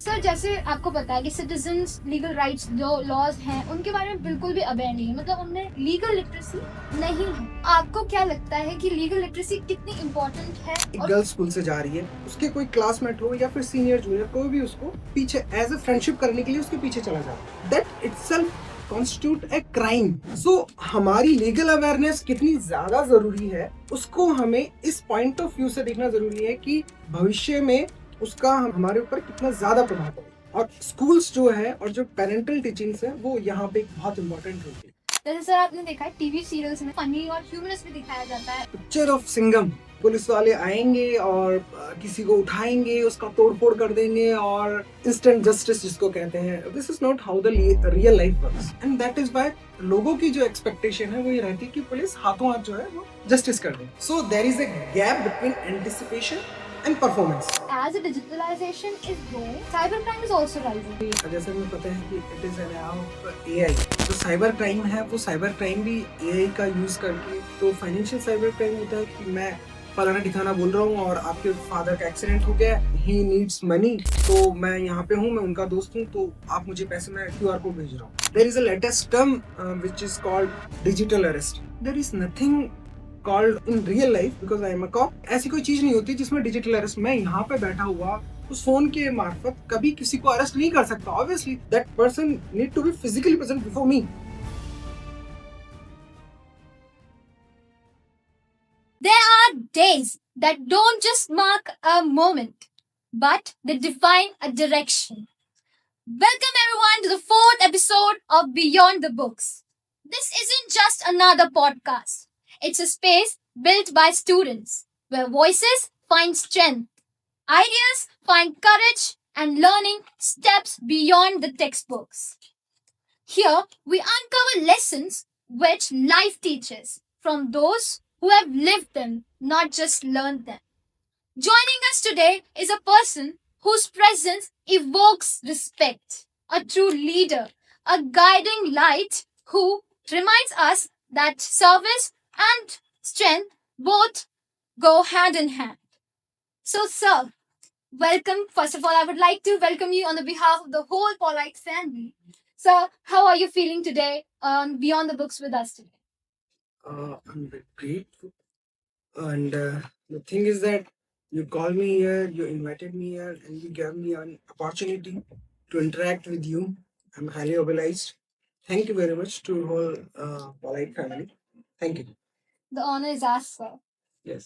Sir जैसे आपको पता है कि सिटीजन्स लीगल राइट्स जो लॉज हैं उनके बारे में बिल्कुल भी अवेयर नहीं है, मतलब उनमें लीगल लिटरेसी नहीं है। आपको क्या लगता है कि लीगल लिटरेसी कितनी इम्पोर्टेंट है? एक गर्ल स्कूल से जा रही है, उसके कोई क्लासमेट हो या फिर सीनियर जूनियर कोई भी उसको पीछे एज ए फ्रेंडशिप करने के लिए उसके पीछे चला जाए, that itself constitute a crime. So हमारी लीगल अवेयरनेस कितनी ज्यादा जरूरी है उसको हमें इस पॉइंट ऑफ व्यू से देखना जरूरी है कि भविष्य में उसका हमारे ऊपर कितना ज्यादा प्रभाव पड़ेगा। और स्कूल्स जो है और जो पेरेंटल टीचिंग्स है वो यहाँ पे एक बहुत इंपॉर्टेंट रोल है। जैसे सर आपने देखा है टीवी सीरियल्स में फनी और ह्यूमरस भी दिखाया जाता है। पिक्चर ऑफ सिंघम, पुलिस वाले आएंगे और किसी को उठाएंगे, उसका तोड़फोड़ कर देंगे और इंस्टेंट जस्टिस जिसको कहते हैं, this is not how the real life works and that is why लोगों की जो एक्सपेक्टेशन है वो ये रहती है कि पुलिस हाथों हाथ जो है वो जस्टिस कर दे। So there is a gap between anticipation and performance. As the digitalization is growing, cybercrime is also rising. जैसे हमें पता है कि it is an of AI, तो साइबर क्राइम है वो साइबर क्राइम भी एआई का यूज करके। तो फाइनेंशियल साइबर क्राइम होता है कि मैं फलाना ठिकाना बोल रहा हूँ और आपके फादर का एक्सीडेंट हो गया, ही नीड्स मनी, तो मैं यहाँ पे हूँ, मैं उनका दोस्त हूँ, तो आप मुझे पैसे में क्यूआर कोड भेज रहा हूँ। There is a latest term which is called digital arrest. There is nothing called in real life because I am a cop. ऐसी कोई चीज नहीं होती जिसमें डिजिटल अरेस्ट, मैं यहाँ पे बैठा हुआ उस फोन के मार्फत कभी किसी को अरेस्ट नहीं कर सकता। Obviously that person need to be physically present before me. There are days that don't just mark a moment, but they define a direction. Welcome everyone to the fourth episode of Beyond the Books. This isn't just another podcast. It's a space built by students where voices find strength, ideas find courage, and learning steps beyond the textbooks. Here we uncover lessons which life teaches from those who have lived them, not just learned them. Joining us today is a person whose presence evokes respect, a true leader, a guiding light who reminds us that service and strength both go hand in hand. So, sir, welcome. First of all, I would like to welcome you on the behalf of the whole Polite family. Sir, how are you feeling today on Beyond the Books with us today? I'm very grateful. And the thing is that you called me here, you invited me here, and you gave me an opportunity to interact with you. I'm highly obliged. Thank you very much to whole polite family. Thank you. The honor is ours, sir. Yes.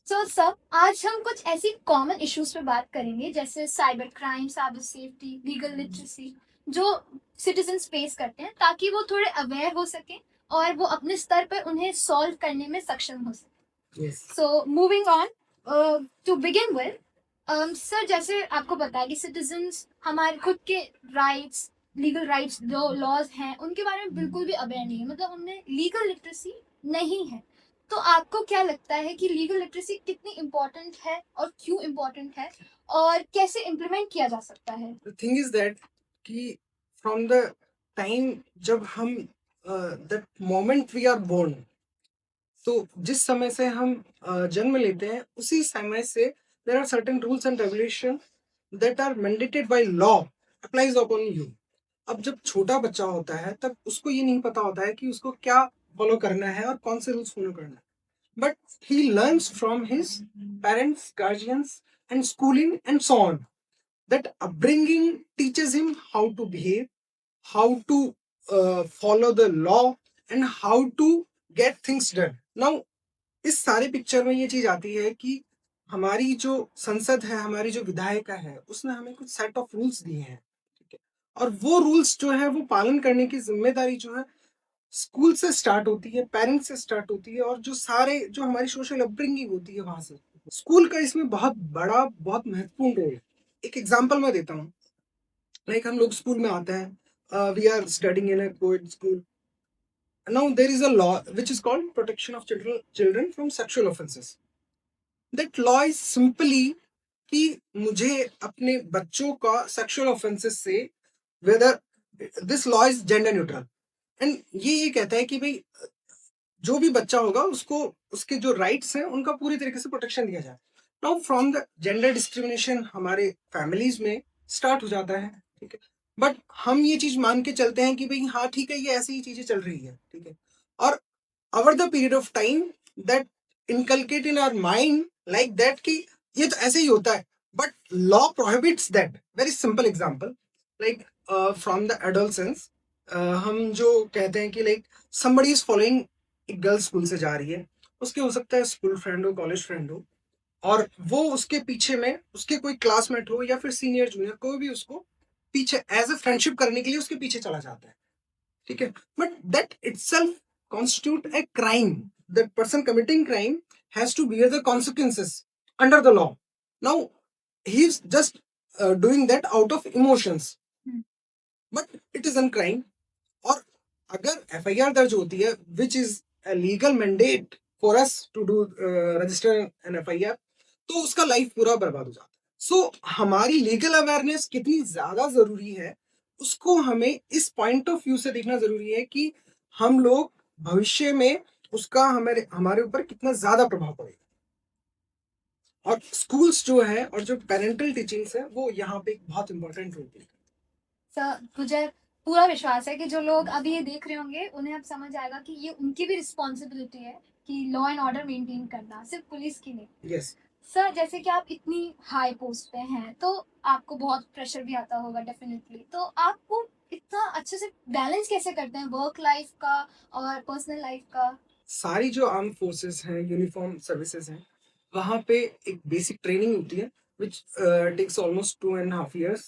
तो sir आज हम कुछ ऐसी common issues पे बात करेंगे जैसे cyber crime, cyber safety, legal literacy जो सिटीजन्स फेस करते हैं, ताकि वो थोड़े अवेयर हो सके और वो अपने स्तर पर उन्हें सॉल्व करने में सक्षम हो सके। Yes. So moving on to begin with, sir जैसे आपको पता है कि सिटीजन्स हमारे खुद के राइट्स, लीगल राइट्स जो लॉज हैं उनके बारे में बिल्कुल भी अवेयर नहीं है, मतलब उनमें लीगल लिटरेसी नहीं है। तो आपको क्या लगता है कि लीगल लिटरेसी कितनी इम्पोर्टेंट है और क्यों इम्पोर्टेंट है और कैसे इम्प्लीमेंट किया जा सकता है? The thing is that कि from the time जब हम that moment we are born, तो जिस समय से हम जन्म लेते हैं उसी समय से there are certain rules and regulations that are mandated by law applies upon you. अब जब छोटा बच्चा होता है तब उसको ये नहीं पता होता है कि उसको क्या फॉलो करना है और कौन से रूल्स फॉलो करना है, but he learns from his parents, guardians and schooling and so on. That upbringing teaches him how to behave, how to follow the law and how to get things done. Now इस सारे picture में ये चीज आती है कि हमारी जो संसद है, हमारी जो विधायिका है, उसने हमें कुछ सेट ऑफ रूल्स दिए हैं, ठीक है, और वो रूल्स जो है वो पालन करने की जिम्मेदारी जो है स्कूल से स्टार्ट होती है, पेरेंट्स से स्टार्ट होती है, और जो सारे जो हमारी सोशल अपब्रिंगिंग होती है वहां से। स्कूल का इसमें बहुत बड़ा, बहुत महत्वपूर्ण रोल है। एक एग्जांपल मैं देता हूँ, लाइक हम लोग स्कूल में आते हैं, we are studying in a coed school. Now there is a law which is called Protection of Children from Sexual Offences. That law is simply कि मुझे अपने बच्चों का सेक्सुअल ऑफेंसेस से, whether this law is gender neutral, and ये कहता है कि भाई जो भी बच्चा होगा उसको उसके जो राइट्स हैं उनका पूरी तरीके से प्रोटेक्शन दिया जाए. Now from the gender discrimination हमारे फैमिलीज में स्टार्ट हो जाता है, ठीक है। बट हम ये चीज मान के चलते हैं कि भाई हाँ ठीक है, ये ऐसी ही चीजें चल रही है, ठीक है। और over the period of time that inculcate in our mind like that कि ये तो ऐसे ही होता है, but law prohibits that. Very simple example, like from the adolescence, हम जो कहते हैं कि लाइक समबडी इज फॉलोइंग, एक गर्ल स्कूल से जा रही है, उसके हो सकता है स्कूल फ्रेंड हो, कॉलेज फ्रेंड हो, और वो उसके पीछे में उसके कोई क्लासमेट हो या फिर सीनियर जूनियर, कोई भी उसको पीछे एज ए फ्रेंडशिप करने के लिए उसके पीछे चला जाता है, ठीक है। But that itself constitute a crime. That person committing crime has to bear the consequences under the law. Now he is just doing that out of emotions, but it is a crime. और अगर FIR दर्ज होती है, which is a legal mandate for us to do register an FIR, तो उसका life पूरा बर्बाद हो जाता है। सो हमारी लीगल अवेयरनेस कितनी ज्यादा जरूरी है, उसको हमें इस पॉइंट ऑफ व्यू से देखना जरूरी है कि हम लोग भविष्य में उसका हमारे हमारे ऊपर कितना ज्यादा प्रभाव पड़ेगा। और स्कूल्स जो है और जो पेरेंटल टीचिंग्स है वो यहाँ पे एक बहुत इंपॉर्टेंट रोल प्ले सर मुझे पूरा विश्वास है कि जो लोग अभी ये देख रहे होंगे उन्हें अब समझ आएगा कि ये उनकी भी रिस्पॉन्सिबिलिटी है कि लॉ एंड ऑर्डर मेंटेन करना, सिर्फ पुलिस की नहीं। करता है। यस, सर जैसे कि आप इतनी हाई पोस्ट पे हैं तो आपको बहुत प्रेशर भी आता होगा डेफिनेटली, तो आपको इतना अच्छे से बैलेंस कैसे करते हैं वर्क लाइफ का और पर्सनल लाइफ का? सारी जो आर्म फोर्सेस हैं, यूनिफॉर्म सर्विसेज हैं, वहाँ पे एक बेसिक ट्रेनिंग होती है which takes almost 2.5 years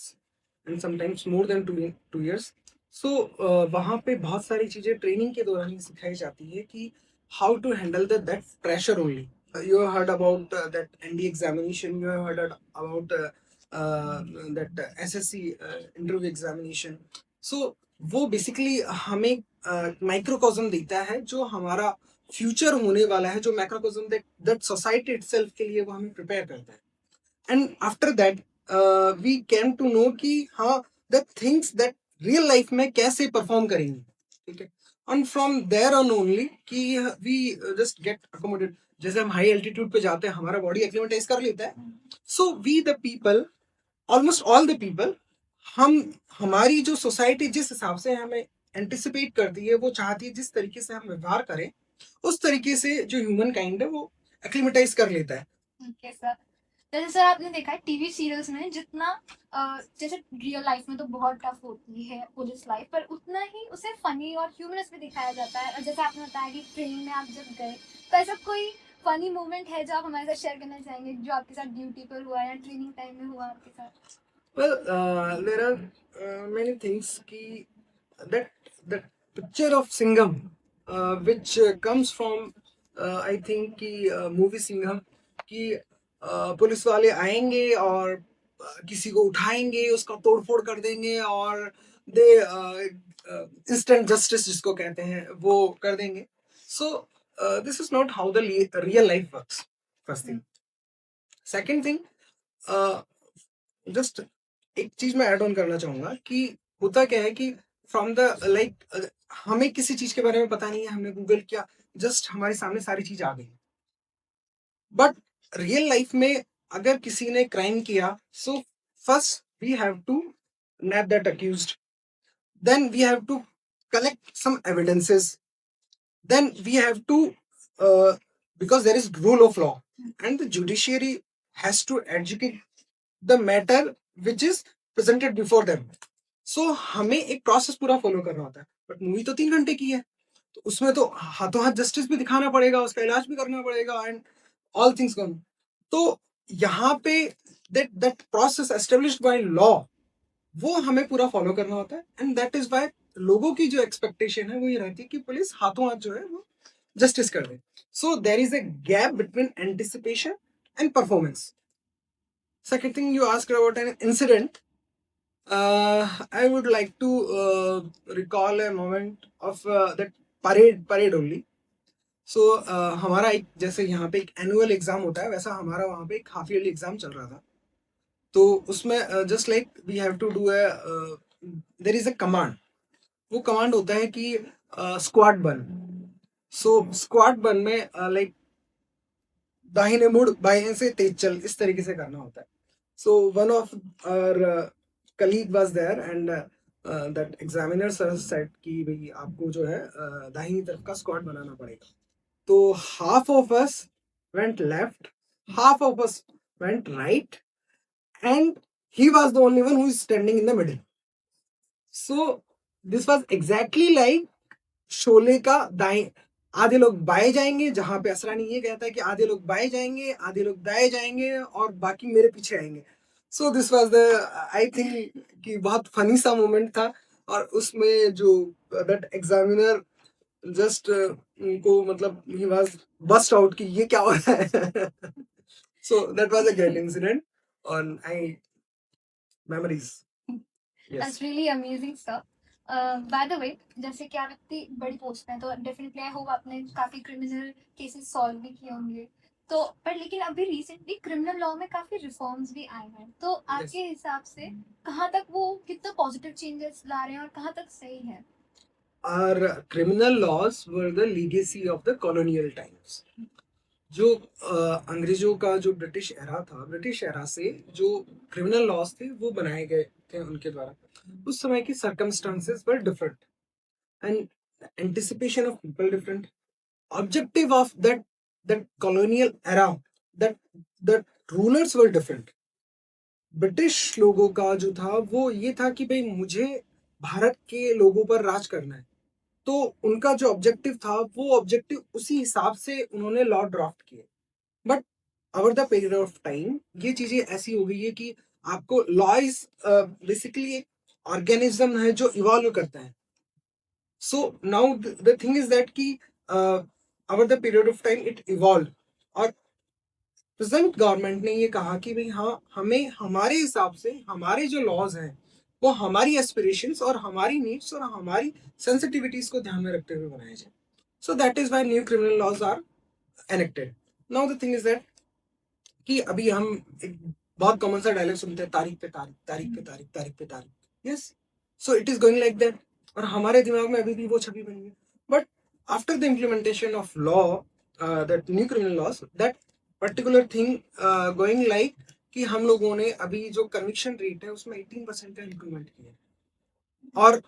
and sometimes more than 2 years. So वहाँ पे बहुत सारी चीज़ें ट्रेनिंग के दौरान ही सिखाई जाती है कि how to handle that pressure only. You have heard about that ND examination, you have heard about that SSC interview examination. So वो बेसिकली हमें माइक्रोकॉज्म देता है जो हमारा फ्यूचर होने वाला है, जो मैक्रोकॉज्म दैट सोसाइटी इटसेल्फ के लिए वो हमें प्रिपेयर करता है। And after that we can to know कि हाँ the things that real life में कैसे परफॉर्म करेंगे, ठीक है। And from there on only कि वी जस्ट गेट अकोमोडेड। जैसे हम हाई एल्टीट्यूड पे जाते हैं, हमारा बॉडी एक्लिमेटाइज कर लेता है। So we the people, almost all the people, हम हमारी जो सोसाइटी जिस हिसाब से हमें एंटिसिपेट करती है, वो चाहती है जिस तरीके से हम व्यवहार करें, उस तरीके से जो ह्यूमन काइंड है वो एक्लिमेटाइज कर लेता है। Okay sir. जैसे सर आपने देखा है टीवी सीरियल्स में जितना जैसे रियल लाइफ में तो बहुत टफ होती है पुलिस लाइफ, पर उतना ही उसे फनी और ह्यूमरस भी दिखाया जाता है। और जैसे आपने बताया कि ट्रेनिंग में आप जब गए, तो ऐसा कोई फनी मोमेंट है जो आप हमारे साथ शेयर करना चाहेंगे जो आपके साथ ड्यूटी पर हुआ या ट्रेनिंग टाइम में हुआ आपके साथ? Well, there are many things ki that picture of Singham, which comes from I think कि movie Singham, कि पुलिस वाले आएंगे और किसी को उठाएंगे, उसका तोड़फोड़ कर देंगे और दे इंस्टेंट जस्टिस जिसको कहते हैं वो कर देंगे। सो this is not how the real life works, first thing. Second thing, just एक चीज मैं ऐड ऑन करना चाहूंगा कि होता क्या है कि फ्रॉम द लाइक हमें किसी चीज के बारे में पता नहीं है, हमने गूगल किया, जस्ट हमारे सामने सारी चीज आ गई। बट रियल लाइफ में अगर किसी ने क्राइम किया, so first we have to nab that accused, then we have to collect some evidences, then we have to because there is rule of law and the judiciary has to educate the matter which is presented before them. So हमें एक process पूरा follow करना होता है। But movie तो 3 घंटे की है, तो उसमें तो हाथों हाथ जस्टिस भी दिखाना पड़ेगा, उसका इलाज भी करना पड़ेगा एंड ऑल थिंग्स गन। तो यहाँ पे that process established by law, वो हमें पूरा फॉलो करना होता है। एंड दैट इज वाई लोगों की जो एक्सपेक्टेशन है वो ये रहती है कि पुलिस हाथों हाथ जो है वो जस्टिस कर दे। So there is a gap between anticipation and performance. Second thing, you asked about an incident. I would like to recall a moment of that parade only. So हमारा एक जैसे यहाँ पे एक एनुअल एग्जाम होता है, वैसा हमारा वहाँ पे एक हाफ ईयरली एग्जाम चल रहा था। तो उसमें just like we have to do there is a command. वो कमांड होता है कि स्क्वाड बन। सो स्क्वाड बन में लाइक दाहिने मुड़, बाएं से तेज चल, इस तरीके से करना होता है। So one of our colleague was there, and that examiner sir said कि भाई आपको जो है दाहिनी तरफ का स्क्वाड बनाना पड़ेगा. तो half of us went left, half of us went right, and he was the only one who is standing in the middle. So this was exactly like Sholay का दाएं. आधे लोग बाएं जाएंगे, जहां पे असरानी ये कहता है कि आधे लोग बाएं जाएंगे, आधे लोग दाएं जाएंगे और बाकी मेरे पीछे आएंगे. So this was the, I think कि बहुत फनी सा मोमेंट था. और उसमें जो दैट एग्जामिनर जस्ट उनको मतलब ही वाज बस्ट आउट कि ये क्या हो रहा है. So that was a great incident on I memories. That's really amazing sir. By the way, जैसे कि आप इतनी बड़ी पोस्ट में हैं, तो डेफिनेटली आई होप आपने काफी क्रिमिनल केसेस सॉल्व भी किए होंगे. तो पर लेकिन अभी रिसेंटली क्रिमिनल लॉ में काफी रिफॉर्म्स भी आए हैं, तो आपके हिसाब से कहाँ तक वो कितना पॉजिटिव चेंजेस ला रहे हैं और कहाँ तक सही है? Our criminal laws were the legacy of the colonial times. जो अंग्रेजों का जो ब्रिटिश एरा था, ब्रिटिश एरा से जो क्रिमिनल लॉज थे वो बनाए गए थे उनके द्वारा. उस समय की circumstances were different and anticipation of people different. Objective of that colonial era, that that rulers were different. British लोगों का जो था वो ये था कि भाई मुझे भारत के लोगों पर राज करना है. तो उनका जो ऑब्जेक्टिव था वो ऑब्जेक्टिव उसी हिसाब से उन्होंने लॉ ड्राफ्ट किए. But over the period of time ये चीजें ऐसी हो गई है कि आपको लॉ इज बेसिकली एक ऑर्गेनिज्म है जो इवॉल्व करता है. So now the thing is that कि over the period of time it evolve. और प्रेजेंट गवर्नमेंट ने ये कहा कि भाई हाँ, हमें हमारे हिसाब से हमारे जो लॉज हैं वो हमारी एस्पिरेशंस और हमारी नीड्स और हमारी सेंसिटिविटीज को ध्यान में रखते हुए बनाए जाए. So that is why new criminal laws are enacted. Now the thing is that कि अभी हम एक बहुत कॉमन सा डायलॉग सुनते हैं, तारीख पे तारीख, तारीख पे तारीख, तारीख पे तारीख. Yes, so it is going like that. और हमारे दिमाग में अभी भी वो छवि बनी है. But after the implementation of law, that new criminal laws, that particular thing going like कि हम लोगों ने अभी जो कन्विक्शन रेट है उसमें 18% का इंक्रीमेंट किया है. और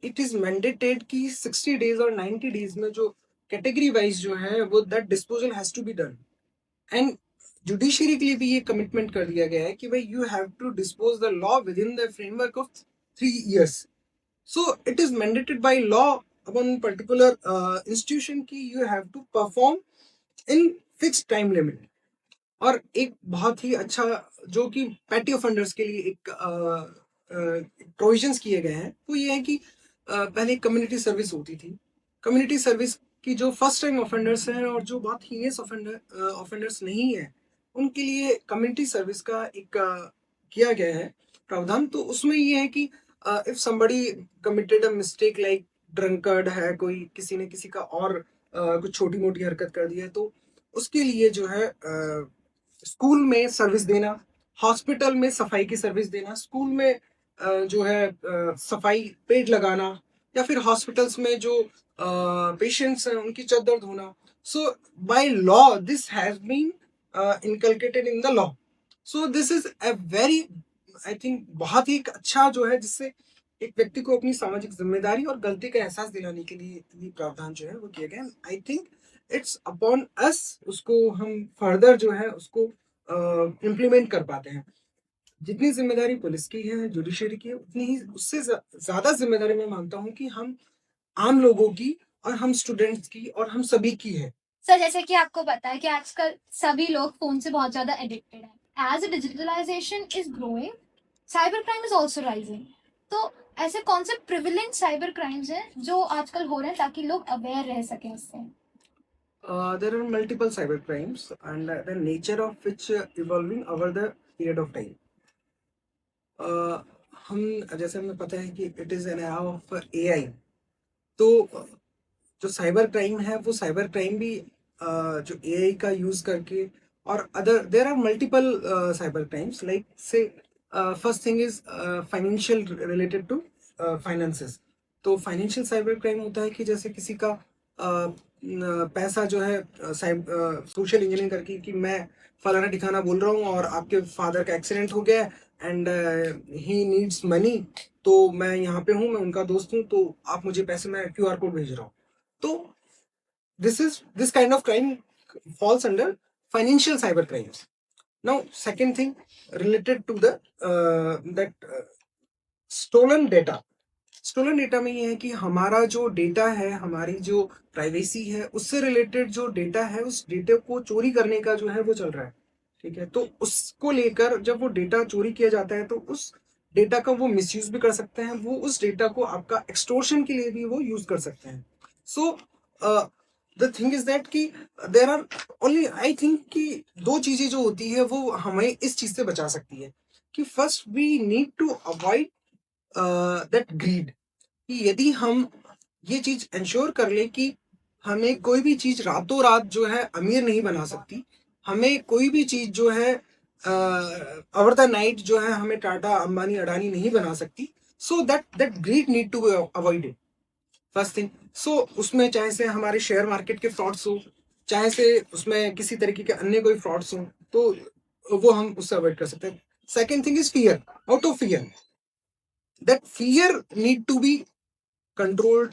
इट इज मैंडेटेड कि 60 डेज और 90 डेज में जो कैटेगरी वाइज जो है वो that disposal has to be done. And judiciary के लिए भी ये कमिटमेंट कर दिया गया है कि भाई you have to dispose the law within the framework of 3 years. So it is mandated by law upon particular institution की you have to perform in fixed time limit. और एक बहुत ही अच्छा जो कि पैटी ऑफेंडर्स के लिए एक प्रोविजंस किए गए हैं वो ये है कि पहले कम्युनिटी सर्विस होती थी. कम्युनिटी सर्विस की जो फर्स्ट टाइम ऑफेंडर्स हैं और जो बहुत हीनियस ऑफेंडर्स नहीं है उनके लिए कम्युनिटी सर्विस का एक किया गया है प्रावधान. तो उसमें ये है कि if somebody committed a mistake like drunkard है, कोई किसी ने किसी का और कुछ छोटी मोटी हरकत कर दी है, तो उसके लिए जो है स्कूल में सर्विस देना, हॉस्पिटल में सफाई की सर्विस देना, स्कूल में जो है सफाई पेड़ लगाना, या फिर हॉस्पिटल्स में जो पेशेंट्स हैं उनकी चद्दर धोना. So by law this has been inculcated in the law. So this is a very, I think बहुत ही एक अच्छा जो है जिससे एक व्यक्ति को अपनी सामाजिक जिम्मेदारी और गलती का एहसास दिलाने के लिए ये प्रावधान जो है वो किया गया. I think it's upon us उसको हम फर्दर जो है उसको इम्प्लीमेंट कर पाते हैं. जितनी जिम्मेदारी पुलिस की है, जुडिशरी की है, उतनी ही उससे ज्यादा जिम्मेदारी मैं मानता हूँ कि हम आम लोगों की और हम स्टूडेंट्स की और हम सभी की है. सर जैसे कि आपको पता है कि आजकल सभी लोग फोन से बहुत ज्यादा एडिक्टेड हैं. As digitalisation is growing, cyber crime is also rising. तो ऐसे कौन से प्रिविलेंट साइबर क्राइम्स हैं जो आजकल हो रहे हैं ताकि लोग अवेयर रह सकें उससे? There are multiple cyber crimes and the nature of which evolving over the period of time. हम जैसे हमें पता है कि it is an era of AI. तो जो साइबर क्राइम है वो साइबर क्राइम भी जो एआई का यूज करके, और other there are multiple cyber crimes like से first thing is financial related to finances. तो फाइनेंशियल साइबर क्राइम होता है कि जैसे किसी का पैसा जो है सोशल इंजीनियरिंग करके कि मैं फलाना ठिकाना बोल रहा हूँ और आपके फादर का एक्सीडेंट हो गया है एंड ही नीड्स मनी, तो मैं यहाँ पे हूँ, मैं उनका दोस्त हूँ, तो आप मुझे पैसे, मैं क्यूआर कोड भेज रहा हूँ। तो this kind of crime falls under financial cyber crimes. Now, second thing related to the that stolen data. Stolen data में ये है कि हमारा जो डेटा है, हमारी जो प्राइवेसी है, उससे रिलेटेड जो डेटा है, उस डेटा को चोरी करने का जो है वो चल रहा है। ठीक है, तो उसको लेकर जब वो डेटा चोरी किया जाता है तो उस डेटा का वो मिसयूज भी कर सकते हैं, वो उस डेटा को आपका एक्सटोर्शन के लिए भी वो यूज कर सकते हैं। So the thing is that कि there are only, I think कि दो चीजें जो होती है वो हमें इस चीज से बचा सकती है कि first we need to avoid that greed, कि यदि हम ये चीज इंश्योर कर ले कि हमें कोई भी चीज रातों रात जो है अमीर नहीं बना सकती, हमें कोई भी चीज जो है ओवर द नाइट जो है हमें टाटा अंबानी अडानी नहीं बना सकती। So that greed need to avoided, first thing. So उसमें चाहे से हमारे शेयर मार्केट के फ्रॉड्स हो, चाहे से उसमें किसी तरीके के अन्य कोई फ्रॉड्स हो, तो वो हम उससे अवॉइड कर सकते हैं। Second thing is fear, out of fear, that fear need to be controlled,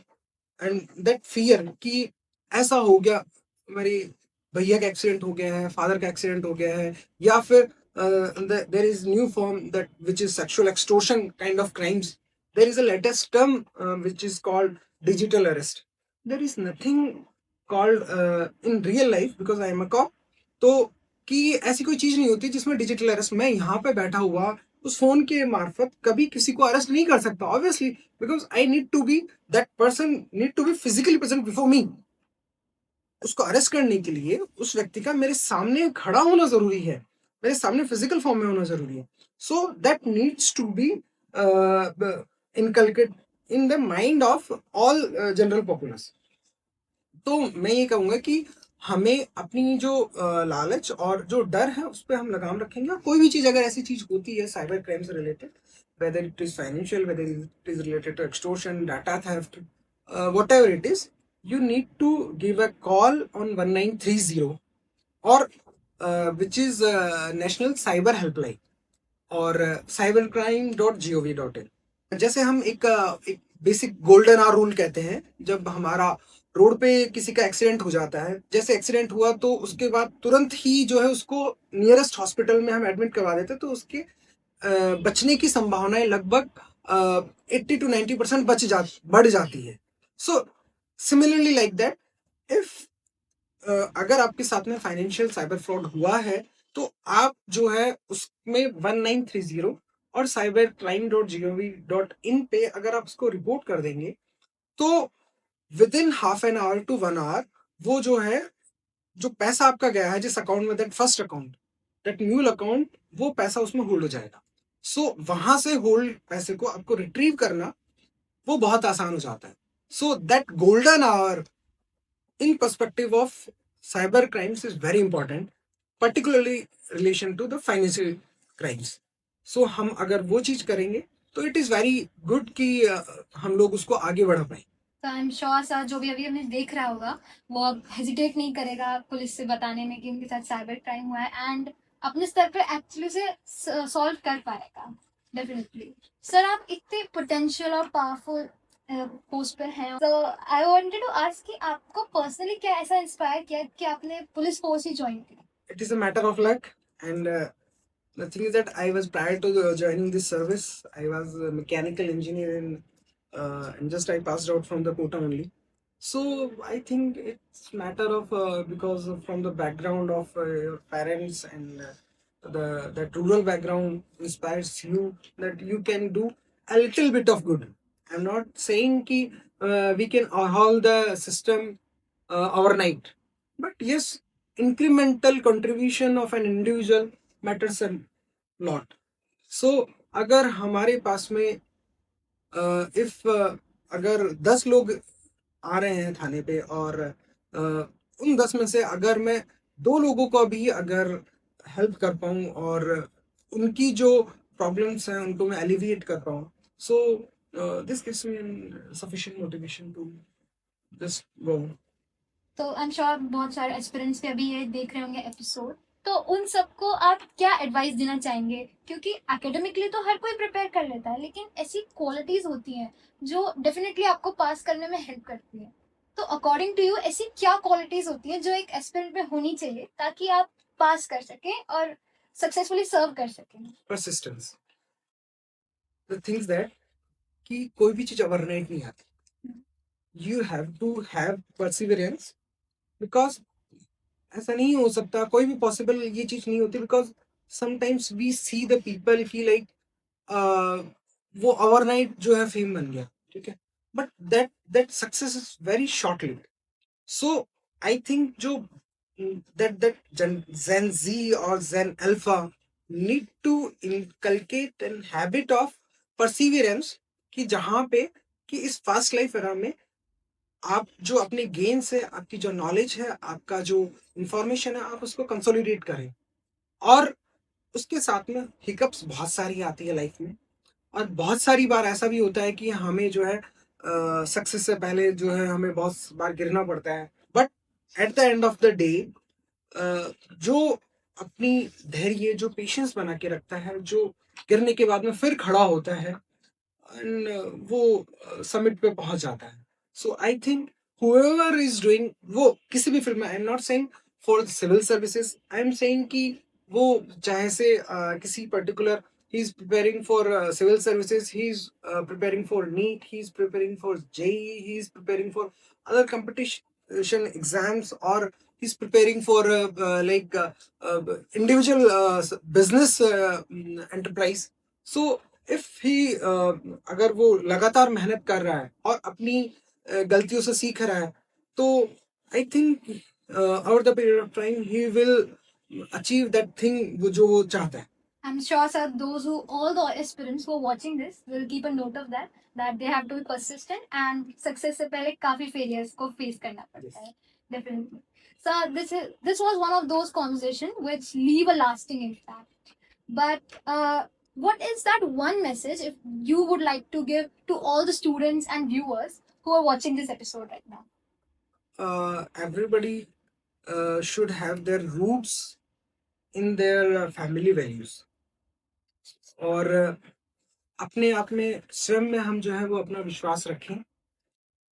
and that fear कि ऐसा हो गया, मेरे भैया का एक्सीडेंट हो गया है, फादर का एक्सीडेंट हो गया है, या फिर there is new form that which is sexual extortion kind of crimes, there is a latest term which is called digital arrest. There is nothing called in real life, because I am a corp, तो कि ऐसी कोई चीज नहीं होती जिसमें digital arrest, मैं यहाँ पे बैठा हुआ उस फोन के मार्फत कभी किसी को अरेस्ट नहीं कर सकता, obviously, because I need to be, that person need to be physically present before me. उसको अरेस्ट करने के लिए उस व्यक्ति का मेरे सामने खड़ा होना जरूरी है, मेरे सामने फिजिकल फॉर्म में होना जरूरी है। So that needs to be inculcate in the mind of all general populace. तो मैं ये कहूंगा कि हमें अपनी जो लालच और जो डर है उस पर हम लगाम रखेंगे, और कोई भी चीज अगर ऐसी चीज होती है साइबर क्राइम से related, whether it is financial, whether it is related to extortion, data theft, whatever it is, you need to give a call on 1930, or which is National Cyber Helpline, और cybercrime.gov.in। जैसे हम एक basic golden hour rule कहते हैं, जब हमारा road पे किसी का एक्सीडेंट हो जाता है, जैसे एक्सीडेंट हुआ तो उसके बाद तुरंत ही जो है उसको नियरेस्ट हॉस्पिटल में हम एडमिट करवा देते हैं, तो उसके बचने की संभावनाएं लगभग 80 to 90% बढ़ जाती है। So similarly like that, if अगर आपके साथ में फाइनेंशियल साइबर फ्रॉड हुआ है, तो आप जो है उसमें 1930 और cybercrime.gov.in पे अगर आप उसको रिपोर्ट कर देंगे, तो within half an hour to 1 hour वो जो है, जो पैसा आपका गया है जिस अकाउंट में, that first account, that new account, वो पैसा उसमें होल्ड हो जाएगा। सो वहां से होल्ड पैसे को आपको रिट्रीव करना वो बहुत आसान हो जाता है। So that golden hour in perspective of cyber crimes is very important, particularly relation to the financial crimes. So हम अगर वो चीज करेंगे तो इट इज वेरी गुड कि हम लोग उसको आगे बढ़ा पाए। तो आई एम श्योर सर जो भी अभी हमें देख रहा होगा वो अब हेजिटेट नहीं करेगा पुलिस से बताने में कि उनके साथ साइबर क्राइम हुआ है, एंड अपने स्तर पर एक्चुअली से सॉल्व कर पाएगा डेफिनेटली। सर आप इतने पोटेंशियल और पावरफुल पोस्ट पर हैं, तो आई वांटेड टू आस्क कि आपको पर्सनली क्या ऐसा इंस्पायर किया कि आपने पुलिस फोर्स ही ज्वाइन की? It is a matter of luck, and the thing is that I was, prior to joining this service, I was a mechanical engineer and just I passed out from the quota only. So I think it's matter of because from the background of your parents, and that rural background inspires you that you can do a little bit of good. I'm not saying ki we can overhaul the system overnight, but yes, incremental contribution of an individual matters a lot. So अगर हमारे पास में if अगर 10 लोग आ रहे हैं थाने पे, और उन 10 में से अगर मैं 2 लोगों को भी अगर हेल्प कर पाऊँ और उनकी जो प्रॉब्लम्स हैं उनको मैं एलिविएट कर पाऊँ, so this gives me sufficient motivation to just go. तो आई एम श्योर बहुत सारे एस्पिरेंट्स भी अभी ये देख रहे होंगे एपिसोड, तो उन सबको आप क्या एडवाइस देना चाहेंगे? क्योंकि एकेडमिकली तो हर कोई प्रिपेयर कर लेता है, लेकिन ऐसी क्वालिटीज होती हैं जो डेफिनेटली आपको पास करने में हेल्प करती हैं। तो अकॉर्डिंग टू यू ऐसी क्या क्वालिटीज होती हैं जो एक एस्पिरेंट में होनी चाहिए ताकि आप पास कर सकें और सक्सेसफुली सर्व कर सकें? Persistence. The things that कि कोई भी चीज ओवरनाइट नहीं आती. You have to have perseverance because ऐसा नहीं हो सकता, कोई भी पॉसिबल ये चीज नहीं होती, because sometimes we see the people की लाइक वो ओवरनाइट जो है फेम बन गया, ठीक है, but that success is very short lived. So I think जो दैट जेन जी और Gen Alpha need to inculcate an habit of perseverance, कि जहाँ पे कि इस फास्ट लाइफ एरा में आप जो अपने गेन से आपकी जो नॉलेज है, आपका जो इंफॉर्मेशन है, आप उसको कंसोलिडेट करें. और उसके साथ में हिकअप्स बहुत सारी आती है लाइफ में, और बहुत सारी बार ऐसा भी होता है कि हमें जो है सक्सेस से पहले जो है हमें बहुत बार गिरना पड़ता है. But at the end of the day जो अपनी धैर्य, जो पेशेंस बना के रखता है, जो गिरने के बाद में फिर खड़ा होता है, एंड वो समिट पे पहुंच जाता है. So I think whoever is doing, वो किसी भी फील्ड में, I am not saying for civil services, I am saying कि वो चाहे से किसी particular, he is preparing for civil services, he is preparing for NEET, he is preparing for JEE, he is preparing for other competition exams, or he is preparing for individual business enterprise. So if he अगर वो लगातार मेहनत कर रहा है और अपनी गलतियों से सीख रहा है, तो I think over the period of time he will achieve that thing जो वो चाहता है. I'm sure, sir, all the aspirants who are watching this will keep a note of that they have to be persistent and success से पहले काफी failures को face करना पड़ता है. Definitely. So this was one of those conversations which leave a lasting impact. But what is that one message if you would like to give to all the students and viewers who are watching this episode right now? Everybody should have their roots in their family values. और अपने आप में स्वयं में हम जो है वो अपना विश्वास रखें.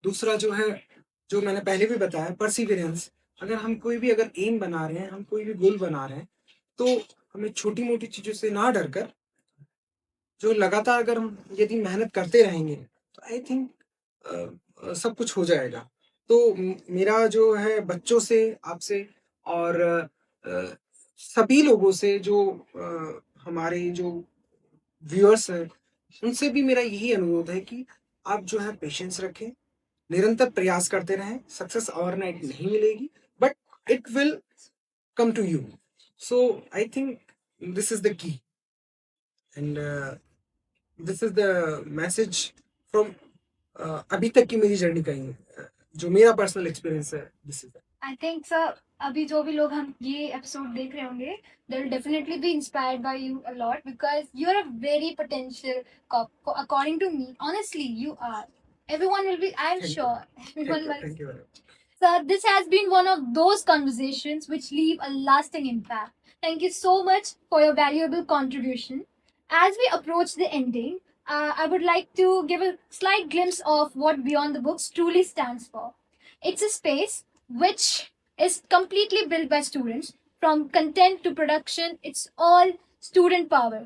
दूसरा जो है, जो मैंने पहले भी बताया, परसिवियरेंस. अगर हम कोई भी अगर एम बना रहे हैं, हम कोई भी गोल बना रहे हैं, तो हमें छोटी मोटी चीजों से ना डर कर, जो लगातार अगर हम यदि मेहनत करते रहेंगे, तो आई थिंक सब कुछ हो जाएगा. तो मेरा जो है बच्चों से, आपसे और सभी लोगों से, जो हमारे जो व्यूअर्स हैं, उनसे भी मेरा यही अनुरोध है कि आप जो है पेशेंस रखें, निरंतर प्रयास करते रहें. सक्सेस ओवरनाइट नहीं मिलेगी, but it will come to you. So I think this is the key, and this is the message from अभी तक की मेरी जर्नी का ही, जो मेरा पर्सनल एक्सपीरियंस है. This is I think sir, अभी जो भी लोग हम ये एपिसोड देख रहे होंगे, they will definitely be inspired by you a lot because you are a very potential cop. According to me, honestly, you are. Everyone will be. I'm Thank you. sure. Everyone will. Thank you very much. Sir, this has been one of those conversations which leave a lasting impact. Thank you so much for your valuable contribution. As we approach the ending, I would like to give a slight glimpse of what Beyond the Books truly stands for. It's a space which is completely built by students. From content to production, it's all student power.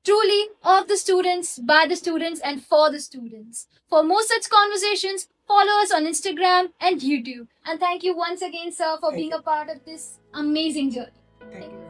Truly of the students, by the students, and for the students. For more such conversations, follow us on Instagram and YouTube. And thank you once again, sir, for Thank being you. a part of this amazing journey. Thank you.